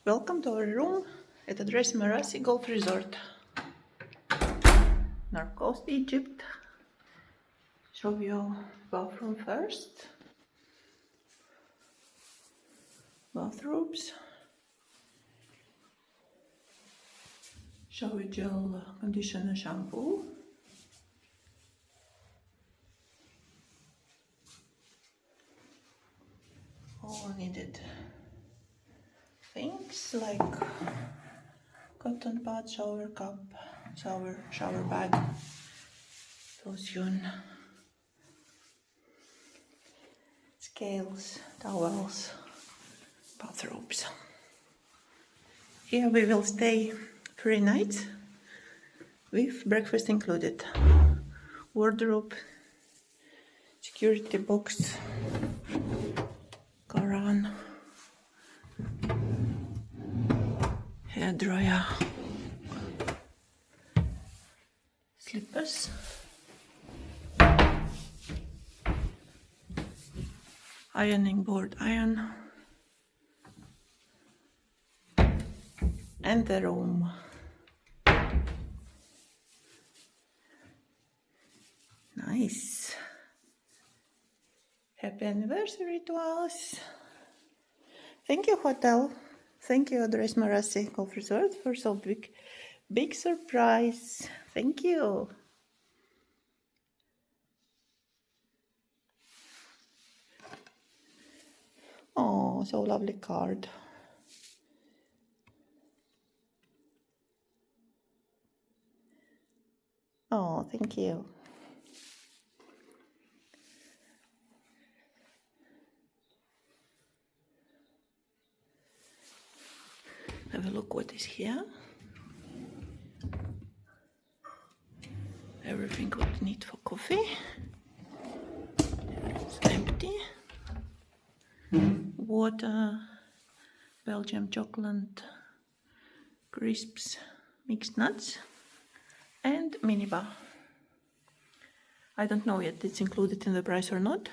Welcome to our room at Address Marassi Golf Resort, North Coast, Egypt. Show you bathroom first. Bathrobes. Shower gel, conditioner, shampoo. All needed things like cotton pad, shower cup, shower bag, lotion, scales, towels, bathrobes. Here we will stay 3 nights with breakfast included, wardrobe, security box, Quran, hair dryer, slippers, ironing board iron, and the room. Nice. Happy anniversary to us. Thank you, hotel. Thank you, Address Marassi Golf Resort, for so big surprise. Thank you. Oh, so lovely card. Oh, thank you. Have a look what is here. Everything what need for coffee. It's empty. Water, Belgian chocolate, crisps, mixed nuts, and minibar. I don't know yet it's included in the price or not,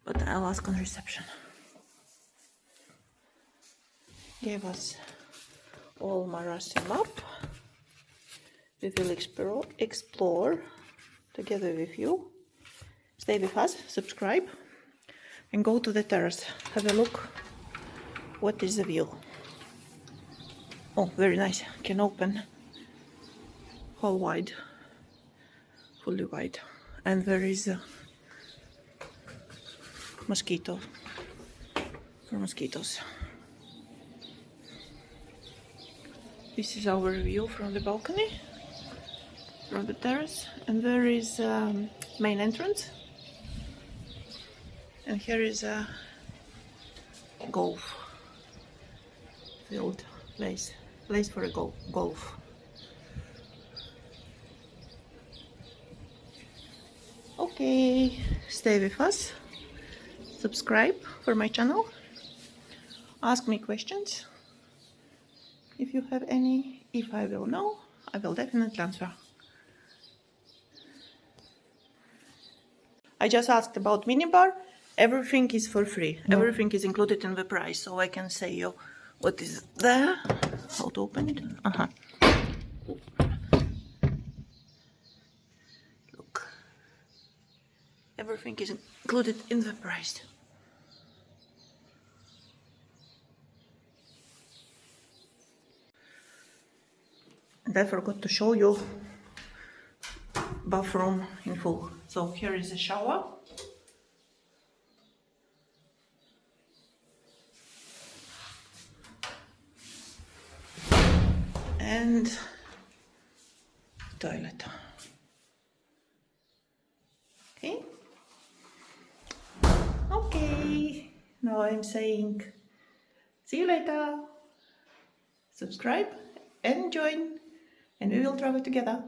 but I'll ask on reception. Gave us all Marassi map. We will explore together with you. Stay with us, subscribe, and go to the terrace. Have a look. What is the view? Oh, very nice. Can open whole wide, fully wide, and there is a mosquito for mosquitoes. This is our view from the balcony, from the terrace, and there is main entrance. And here is a golf field, place for a golf. Okay, stay with us, subscribe for my channel, ask me questions. If you have any, if I will know, I will definitely answer. I just asked about minibar. Everything is for free. Everything is included in the price, so I can say you what is there. How to open it? Look, everything is included in the price. And I forgot to show you bathroom in full. So here is a shower. And toilet. Okay. Okay. Now I'm saying see you later. Subscribe and join, and we will travel together.